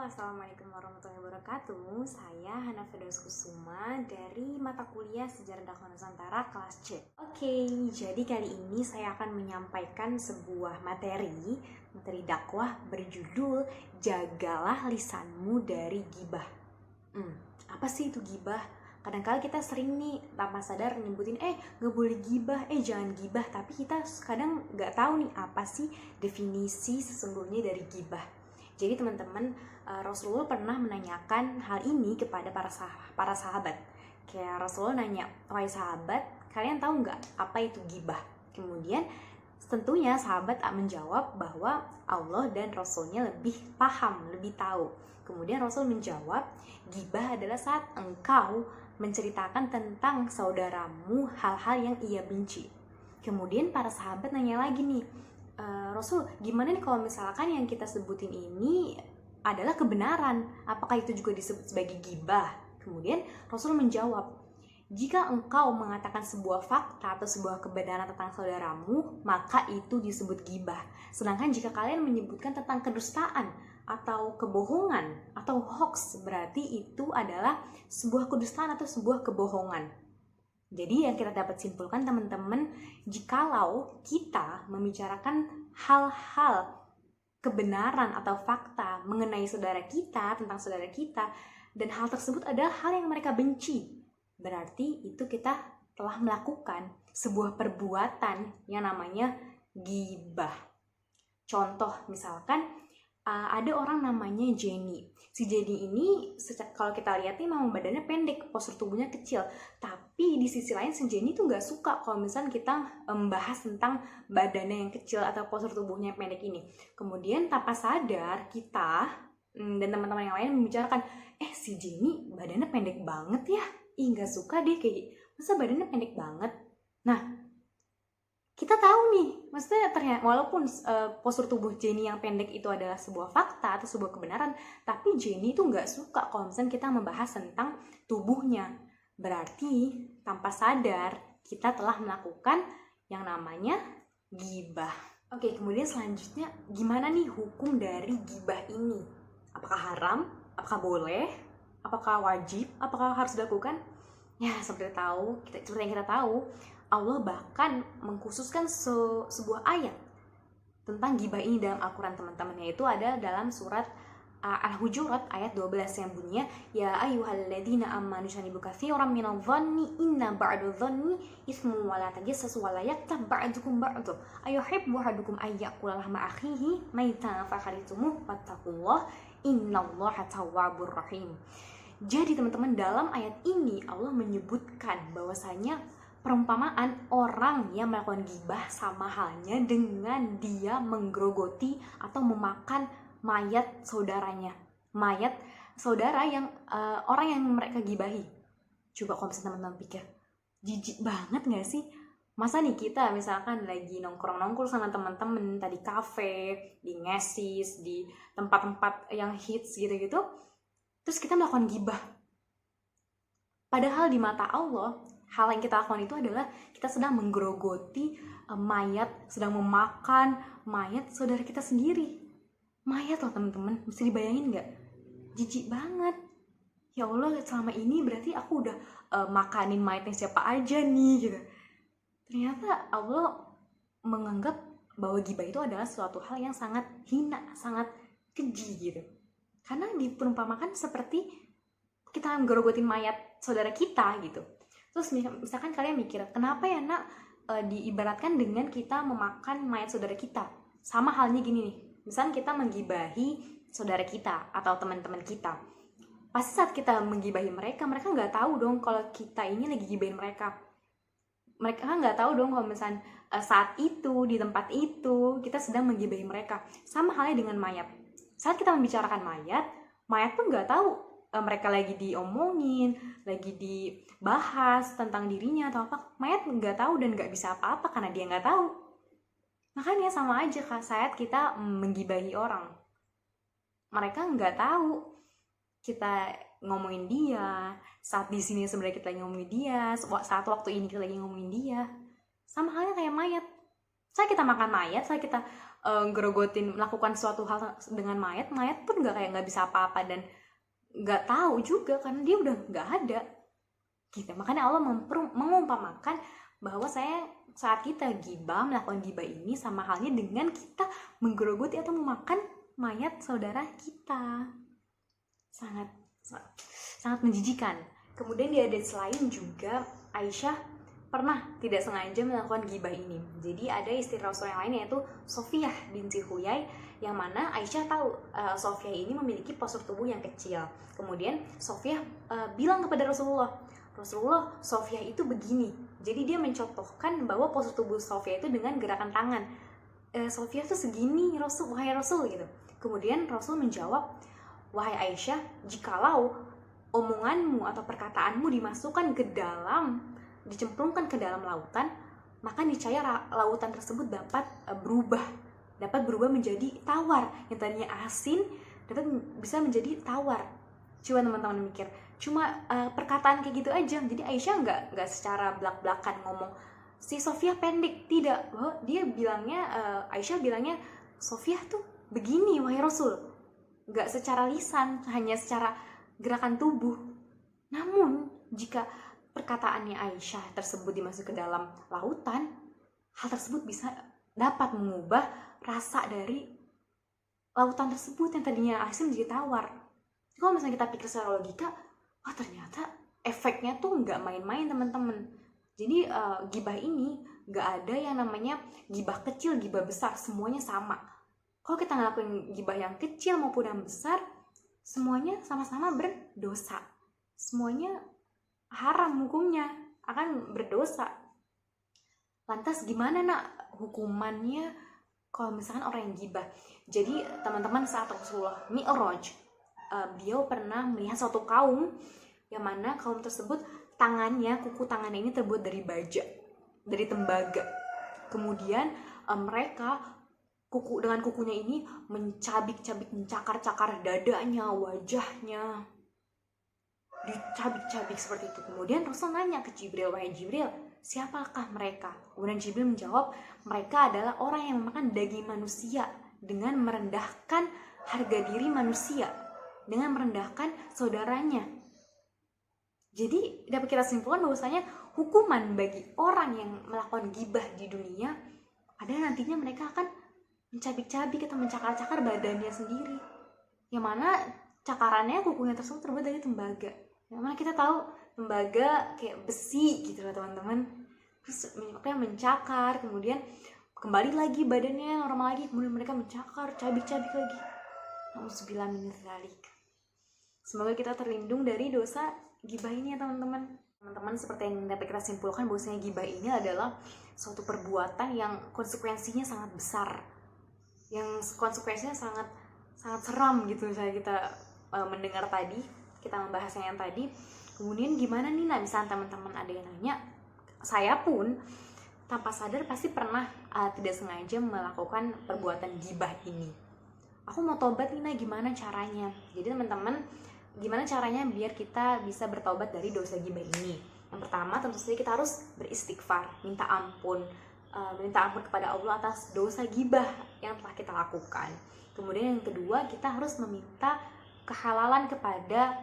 Assalamualaikum warahmatullahi wabarakatuh. Saya Hana Firdaus Kusuma dari mata kuliah Sejarah Dakwah Nusantara kelas C. Oke, jadi kali ini saya akan menyampaikan sebuah materi dakwah berjudul Jagalah Lisanmu dari Ghibah. Apa sih itu ghibah? Kadang-kadang kita sering nih tanpa sadar nyebutin gak boleh ghibah, jangan ghibah, tapi kita kadang gak tahu nih apa sih definisi sesungguhnya dari ghibah. Jadi teman-teman, Rasulullah pernah menanyakan hal ini kepada para sahabat. Kayak Rasulullah nanya, wahai sahabat, kalian tahu nggak apa itu ghibah? Kemudian tentunya sahabat menjawab bahwa Allah dan Rasulnya lebih paham, lebih tahu. Kemudian Rasul menjawab, ghibah adalah saat engkau menceritakan tentang saudaramu hal-hal yang ia benci. Kemudian para sahabat nanya lagi nih, Rasul, gimana nih kalau misalkan yang kita sebutin ini adalah kebenaran? Apakah itu juga disebut sebagai ghibah? Kemudian Rasul menjawab, jika engkau mengatakan sebuah fakta atau sebuah kebenaran tentang saudaramu, maka itu disebut ghibah. Sedangkan jika kalian menyebutkan tentang kedustaan atau kebohongan atau hoax, berarti itu adalah sebuah kedustaan atau sebuah kebohongan. Jadi yang kita dapat simpulkan teman-teman, jikalau kita membicarakan hal-hal kebenaran atau fakta mengenai saudara kita, tentang saudara kita, dan hal tersebut adalah hal yang mereka benci, berarti itu kita telah melakukan sebuah perbuatan yang namanya ghibah. Contoh misalkan ada orang namanya Jenny. Si Jenny ini kalau kita lihat nih memang badannya pendek, postur tubuhnya kecil. Tapi di sisi lain si Jenny tuh gak suka kalau misalnya kita membahas tentang badannya yang kecil atau postur tubuhnya yang pendek ini. Kemudian tanpa sadar kita dan teman-teman yang lain membicarakan, si Jenny badannya pendek banget ya. Gak suka deh kayak masa badannya pendek banget. Nah, kita tahu nih, maksudnya ternyata walaupun postur tubuh Jenny yang pendek itu adalah sebuah fakta atau sebuah kebenaran, tapi Jenny itu nggak suka kalau misalnya kita membahas tentang tubuhnya. Berarti tanpa sadar kita telah melakukan yang namanya ghibah. Oke, kemudian selanjutnya gimana nih hukum dari ghibah ini? Apakah haram? Apakah boleh? Apakah wajib? Apakah harus dilakukan? Ya, seperti yang kita tahu, Allah bahkan mengkhususkan sebuah ayat tentang ghibah ini dalam Al-Quran teman-teman, yaitu ada dalam surat Al-Hujurat ayat 12 yang bunyinya, ya ayyuhalladzina amanu jtanibu katsiran minadh dhanni inna ba'dadh dhanni itsmun wa la tajassasu wa la yaktab ba'dukum ba'dha ayuhibbu ahadukum ay ya'kula lahma akhihi maitan fakharitumu wattaqullaha innallaha tawwabur rahim. Jadi teman-teman, dalam ayat ini Allah menyebutkan bahwasanya perumpamaan orang yang melakukan ghibah sama halnya dengan dia menggerogoti atau memakan mayat saudaranya, mayat saudara yang orang yang mereka gibahi. Coba kalau misalnya teman-teman pikir, jijik banget gak sih? Masa nih kita misalkan lagi nongkrong-nongkrong sama teman-teman, tadi kafe, di ngesis, di tempat-tempat yang hits gitu-gitu, terus kita melakukan ghibah. Padahal di mata Allah, hal yang kita lakukan itu adalah kita sedang menggerogoti mayat, sedang memakan mayat saudara kita sendiri. Mayat loh teman-teman, bisa dibayangin gak? Jijik banget. Ya Allah, selama ini berarti aku udah makanin mayatnya siapa aja nih gitu. Ternyata Allah menganggap bahwa ghibah itu adalah suatu hal yang sangat hina, sangat keji gitu. Karena diperumpamakan seperti kita menggerogotin mayat saudara kita gitu. Terus misalkan kalian mikir, kenapa ya nak diibaratkan dengan kita memakan mayat saudara kita? Sama halnya gini nih, misalkan kita menggibahi saudara kita atau teman-teman kita. Pasti saat kita menggibahi mereka nggak tahu dong kalau kita ini lagi gibahin mereka. Mereka nggak tahu dong kalau misalkan saat itu, di tempat itu, kita sedang menggibahi mereka. Sama halnya dengan mayat. Saat kita membicarakan mayat pun nggak tahu mereka lagi diomongin, lagi dibahas tentang dirinya atau apa. Mayat nggak tahu dan nggak bisa apa-apa karena dia nggak tahu. Makanya sama aja saat kita menggibahi orang, mereka nggak tahu kita ngomongin dia. Saat di sini sebenarnya kita lagi ngomongin dia, saat waktu ini kita lagi ngomongin dia. Sama halnya kayak mayat. Saat kita makan mayat, saat kita melakukan suatu hal dengan mayat pun nggak bisa apa-apa dan nggak tahu juga karena dia udah nggak ada gitu. Makanya Allah mengumpamakan bahwa saat kita melakukan gibah ini sama halnya dengan kita menggerogoti atau memakan mayat saudara kita. Sangat menjijikan. Kemudian di hadits lain juga Aisyah pernah tidak sengaja melakukan gibah ini. Jadi ada istri Rasul yang lain yaitu Sofiyah binti Huyai, yang mana Aisyah tahu Sofiyah ini memiliki postur tubuh yang kecil. Kemudian Sofiyah bilang kepada Rasulullah, Sofiyah itu begini. Jadi dia mencontohkan bahwa postur tubuh Sofiyah itu dengan gerakan tangan. Sofiyah tuh segini, wahai Rasul gitu. Kemudian Rasul menjawab, wahai Aisyah, jikalau omonganmu atau perkataanmu dicemplungkan ke dalam lautan, maka niscaya lautan tersebut dapat berubah menjadi tawar. Yang tadinya asin bisa menjadi tawar. Coba teman-teman mikir, cuma perkataan kayak gitu aja. Jadi Aisyah nggak secara belak-belakan ngomong si Sofiyah pendek, tidak. Dia bilangnya, Aisyah bilangnya Sofiyah tuh begini wahai Rasul, nggak secara lisan, hanya secara gerakan tubuh. Namun jika perkataannya Aisyah tersebut dimasuk ke dalam lautan, hal tersebut bisa dapat mengubah rasa dari lautan tersebut yang tadinya asin menjadi tawar. Kalau misalnya kita pikir secara logika, ternyata efeknya tuh nggak main-main teman-teman. Jadi gibah ini nggak ada yang namanya gibah kecil, gibah besar, semuanya sama. Kalau kita ngelakuin gibah yang kecil maupun yang besar, semuanya sama-sama berdosa. Semuanya haram hukumnya, akan berdosa. Lantas gimana hukumannya kalau misalkan orang yang gibah? Jadi teman-teman, saat Rasulullah Mi'raj, beliau pernah melihat suatu kaum yang mana kaum tersebut kuku tangannya ini terbuat dari baja, dari tembaga. Kemudian mereka dengan kukunya ini mencabik-cabik, mencakar-cakar dadanya, wajahnya, dicabik-cabik seperti itu. Kemudian Rasul nanya ke Jibril, wahai Jibril, siapakah mereka? Kemudian Jibril menjawab, mereka adalah orang yang memakan daging manusia dengan merendahkan harga diri manusia, dengan merendahkan saudaranya. Jadi dapat kita simpulkan bahwasanya hukuman bagi orang yang melakukan gibah di dunia adalah nantinya mereka akan mencabik-cabik atau mencakar-cakar badannya sendiri, yang mana cakarannya, kukunya tersebut terbuat dari tembaga. Yang mana kita tahu tembaga kayak besi gitu lah teman-teman. Terus mereka mencakar, kemudian kembali lagi badannya normal lagi, kemudian mereka mencakar, cabik-cabik lagi. Nauzubillah min dzalik. Semoga kita terlindung dari dosa gibah ini ya teman-teman. Teman-teman, seperti yang dapat kita simpulkan bahwasanya gibah ini adalah suatu perbuatan yang konsekuensinya sangat besar, yang konsekuensinya sangat seram gitu. Misalnya kita mendengar tadi, kita membahasnya yang tadi, kemudian gimana nih misalnya teman-teman ada yang nanya, saya pun tanpa sadar pasti pernah tidak sengaja melakukan perbuatan gibah ini. Aku mau tobat nih gimana caranya? Jadi teman-teman, gimana caranya biar kita bisa bertobat dari dosa gibah ini? Yang pertama tentu saja kita harus beristighfar, minta ampun kepada Allah atas dosa gibah yang telah kita lakukan. Kemudian yang kedua, kita harus meminta kehalalan kepada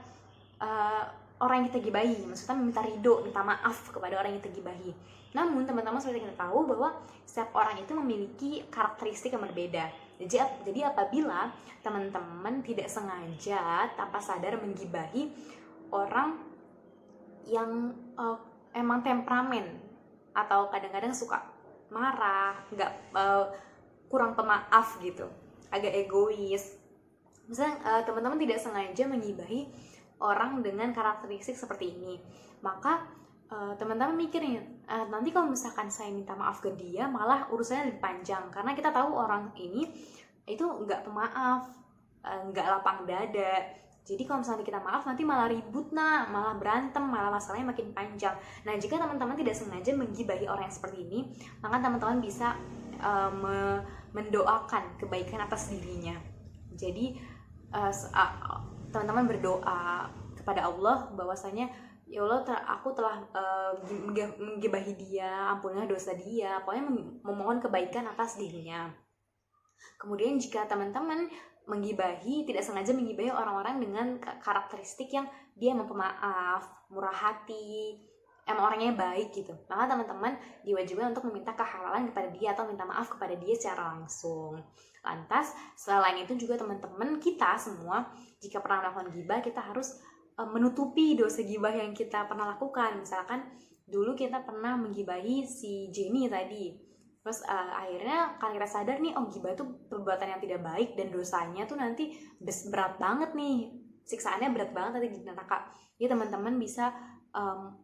orang yang kita gibahi, maksudnya meminta ridho, minta maaf kepada orang yang kita gibahi. Namun teman-teman, seperti kita tahu bahwa setiap orang itu memiliki karakteristik yang berbeda. Jadi apabila teman-teman tidak sengaja tanpa sadar menggibahi orang yang emang temperamen atau kadang-kadang suka marah, kurang pemaaf gitu, agak egois. Misalnya teman-teman tidak sengaja menggibahi orang dengan karakteristik seperti ini, maka teman-teman mikirnya nanti kalau misalkan saya minta maaf ke dia malah urusannya lebih panjang, karena kita tahu orang ini itu nggak pemaaf, nggak lapang dada. Jadi kalau misalnya kita maaf nanti malah ribut malah berantem, malah masalahnya makin panjang. Nah, jika teman-teman tidak sengaja menggibahi orang yang seperti ini, maka teman-teman bisa mendoakan kebaikan atas dirinya. Jadi teman-teman berdoa kepada Allah bahwasanya ya Allah, aku telah menggibahi dia, ampunilah dosa dia, pokoknya memohon kebaikan atas dirinya. Kemudian jika teman-teman menggibahi, tidak sengaja menggibahi orang-orang dengan karakteristik yang dia emang pemaaf, murah hati, emang orangnya baik gitu, maka teman-teman diwajibkan untuk meminta kehalalan kepada dia atau minta maaf kepada dia secara langsung. Lantas selain itu juga teman-teman kita semua jika pernah melakukan gibah, kita harus menutupi dosa gibah yang kita pernah lakukan. Misalkan dulu kita pernah menggibahi si Jenny tadi, terus akhirnya kan kita sadar nih, oh gibah itu perbuatan yang tidak baik dan dosanya tuh nanti berat banget nih, siksaannya berat banget nanti di neraka. Jadi teman-teman bisa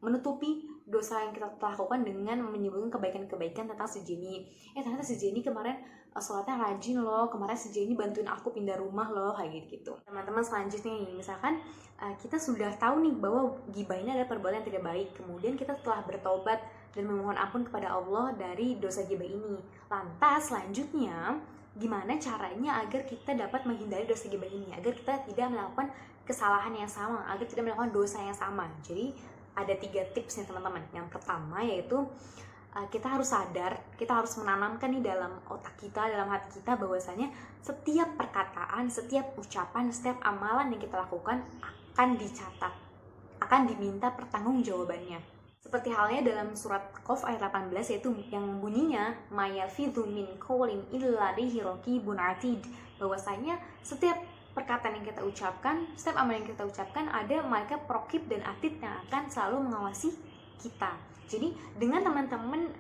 menutupi dosa yang kita lakukan dengan menyebutkan kebaikan-kebaikan tentang si Jenny. Ternyata si Jenny kemarin sholatnya rajin loh, kemarin si Jenny bantuin aku pindah rumah loh, kayak gitu. Teman-teman selanjutnya nih, misalkan kita sudah tahu nih bahwa gibah ini adalah perbuatan yang tidak baik, kemudian kita telah bertobat dan memohon ampun kepada Allah dari dosa gibah ini. Lantas selanjutnya gimana caranya agar kita dapat menghindari dosa gibah ini, agar kita tidak melakukan kesalahan yang sama, agar tidak melakukan dosa yang sama. Jadi ada 3 tips nih teman-teman. Yang pertama yaitu kita harus sadar, kita harus menanamkan nih dalam otak kita, dalam hati kita, bahwasanya setiap perkataan, setiap ucapan, setiap amalan yang kita lakukan akan dicatat, akan diminta pertanggungjawabannya. Seperti halnya dalam surat Qaf ayat 18, yaitu yang bunyinya ma yalfidhu min qawlin illa ladaihi raqibun atid, bahwasanya setiap perkataan yang kita ucapkan, setiap amalan yang kita ucapkan, ada malaikat raqib dan atid yang akan selalu mengawasi kita. Jadi dengan teman-teman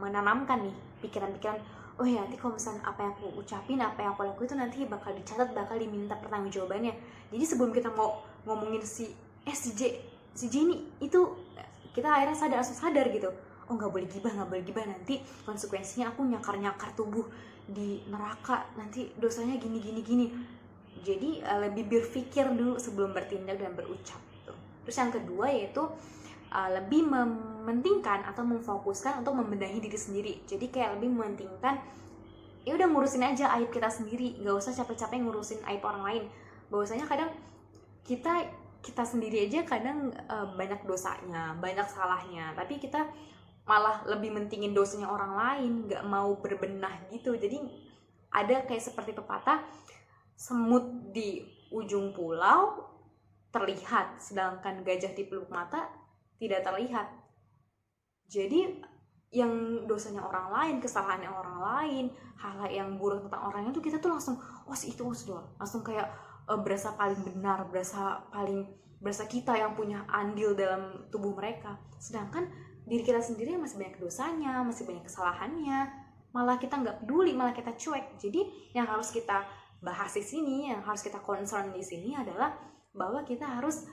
menanamkan nih pikiran-pikiran, oh ya nanti kalau misalnya apa yang aku ucapin, apa yang aku lakuin itu nanti bakal dicatat, bakal diminta pertanggungjawabannya. Jadi sebelum kita mau ngomongin si Jenny itu, kita akhirnya sadar gitu, oh nggak boleh gibah, nanti konsekuensinya aku nyakar tubuh di neraka, nanti dosanya gini. Jadi lebih berpikir dulu sebelum bertindak dan berucap gitu. Terus yang kedua yaitu lebih mementingkan atau memfokuskan untuk membenahi diri sendiri. Jadi kayak lebih mementingkan, ya udah ngurusin aja aib kita sendiri, nggak usah capek-capek ngurusin aib orang lain. Bahwasanya kadang kita sendiri aja kadang banyak dosanya, banyak salahnya, tapi kita malah lebih mentingin dosanya orang lain, nggak mau berbenah gitu. Jadi ada kayak seperti pepatah, semut di ujung pulau terlihat, sedangkan gajah di pelupuk mata tidak terlihat. Jadi yang dosanya orang lain, kesalahannya orang lain, hal-hal yang buruk tentang orangnya tuh kita tuh langsung, oh si itu sudah langsung kayak berasa paling benar, berasa kita yang punya andil dalam tubuh mereka. Sedangkan diri kita sendiri masih banyak dosanya, masih banyak kesalahannya, malah kita nggak peduli, malah kita cuek. Jadi yang harus kita bahas di sini, yang harus kita concern di sini adalah bahwa kita harus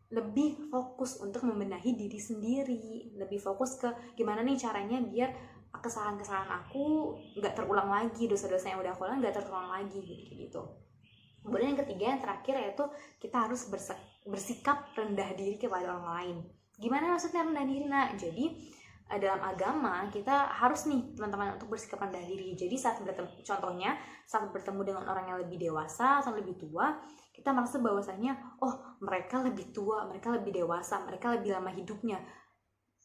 lebih fokus untuk membenahi diri sendiri, lebih fokus ke gimana nih caranya biar kesalahan-kesalahan aku nggak terulang lagi, dosa-dosa yang udah aku lakukan nggak terulang lagi gitu. Kemudian yang ketiga, yang terakhir, yaitu kita harus bersikap rendah diri kepada orang lain. Gimana maksudnya rendah diri? Nah, jadi dalam agama kita harus nih teman-teman untuk bersikap rendah diri. Jadi saat bertemu dengan orang yang lebih dewasa atau lebih tua, kita merasa bahwasanya oh mereka lebih tua, mereka lebih dewasa, mereka lebih lama hidupnya.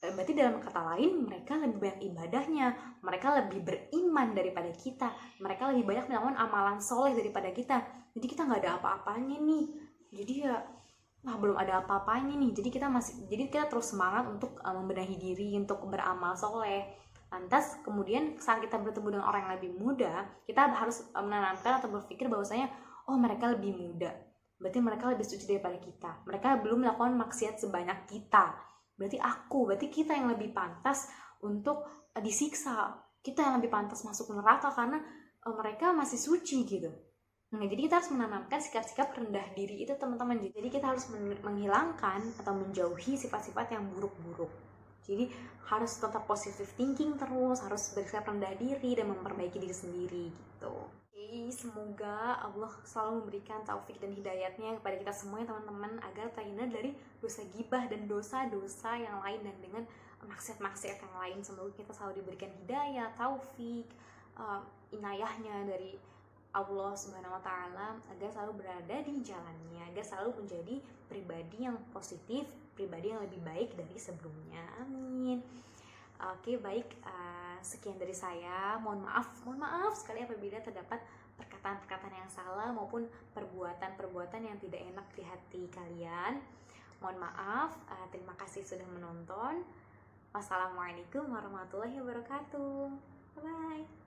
Berarti dalam kata lain mereka lebih banyak ibadahnya, mereka lebih beriman daripada kita, mereka lebih banyak melakukan amalan soleh daripada kita. Jadi kita nggak ada apa-apanya nih. Jadi ya belum ada apa-apanya nih. Jadi kita terus semangat untuk membenahi diri, untuk beramal soleh. Lantas kemudian saat kita bertemu dengan orang yang lebih muda, kita harus menanamkan atau berpikir bahwasanya oh mereka lebih muda, berarti mereka lebih suci daripada kita, mereka belum melakukan maksiat sebanyak kita, berarti kita yang lebih pantas untuk disiksa, kita yang lebih pantas masuk neraka karena mereka masih suci gitu. Nah, jadi kita harus menanamkan sikap-sikap rendah diri itu teman-teman. Jadi kita harus menghilangkan atau menjauhi sifat-sifat yang buruk-buruk. Jadi harus tetap positive thinking terus, harus bersikap rendah diri dan memperbaiki diri sendiri gitu. Semoga Allah selalu memberikan taufik dan hidayatnya kepada kita semua ya teman-teman, agar terhindar dari dosa gibah dan dosa-dosa yang lain dan dengan maksiat-maksiat yang lain. Semoga kita selalu diberikan hidayah, taufik, inayahnya dari Allah Subhanahu wa Ta'ala, agar selalu berada di jalannya, agar selalu menjadi pribadi yang positif, pribadi yang lebih baik dari sebelumnya. Amin. Oke, baik. sekian dari saya. Mohon maaf sekali apabila terdapat perkataan-perkataan yang salah maupun perbuatan-perbuatan yang tidak enak di hati kalian. Mohon maaf, terima kasih sudah menonton. Wassalamualaikum warahmatullahi wabarakatuh. Bye-bye.